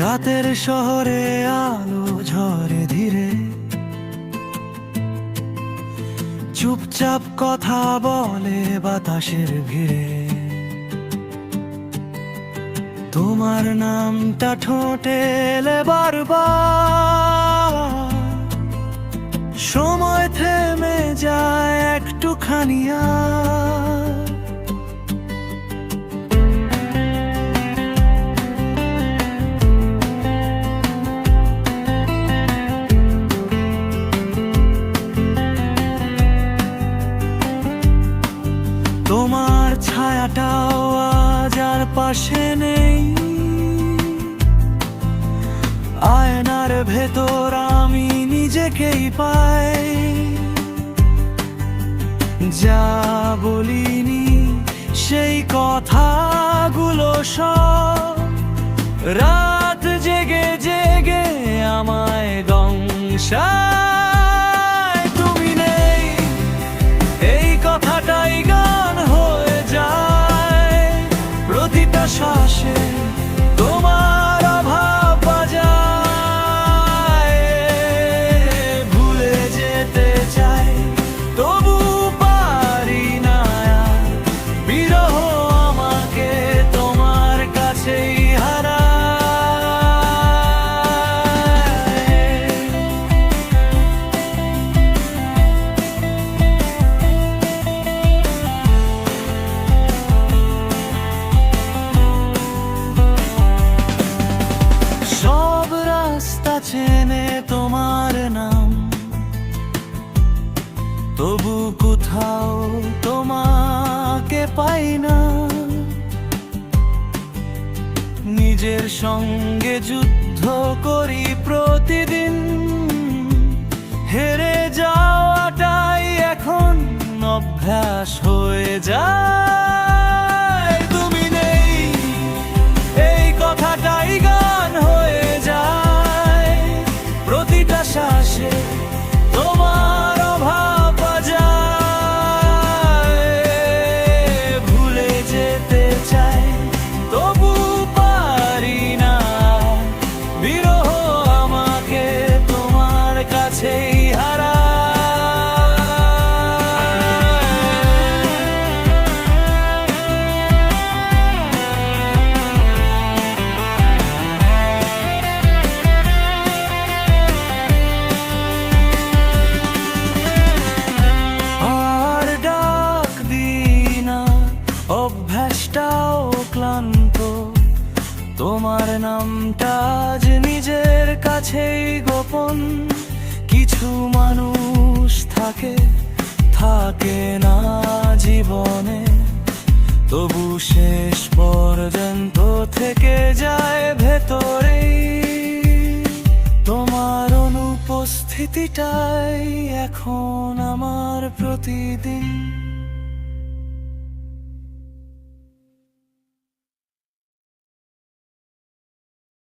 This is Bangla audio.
রাতের শহরে আলো ঝরে ধীরে, চুপচাপ কথা বলে বাতাসের ভিড়ে। তোমার নামটা ঠোঁটে এলে বারবার, সময় থেমে যায় একটুখানি আর। তোমার ছায়াটাও আজ আর পাশে নেই, আয়নার ভেতর আমি নিজেকেই পাই। যা বলিনি সেই কথাগুলো সব রাত জেগে জেগে আমায় দংশায়। তুমি নেই এই কথাটাই গান হয়ে যায়, প্রতিটা শ্বাসে তোমার অভাব বাজায়। ভুলে যেতে চাই তবু পারি না, বিরহ আমাকে তোমার কাছেই হারায়। সব রাস্তা চেনে তোমার নাম, তবু কোথাও তোমাকে পাই না। নিজের সঙ্গে যুদ্ধ করি প্রতিদিন, হেরে যাওয়াটাই এখন অভ্যাস হয়ে যায়। তুমি নেই এই কথাটাই গান হয়ে যায়, প্রতিটা শ্বাসে তোমার অভাব বাজায়। ভুলে যেতে চাই তবু পারি না, বিরহ আমাকে তোমার কাছেই হারায়। আর ডাক দিই না, অভ্যাসটাও ক্লান্ত। তোমার নামটা আজ নিজের কাছেই গোপন। কিছু মানুষ থাকে থাকে না জীবনে, তবু শেষ পর্যন্ত থেকে যায় ভেতরেই। তোমার অনুপস্থিতিটাই এখন আমার প্রতিদিন।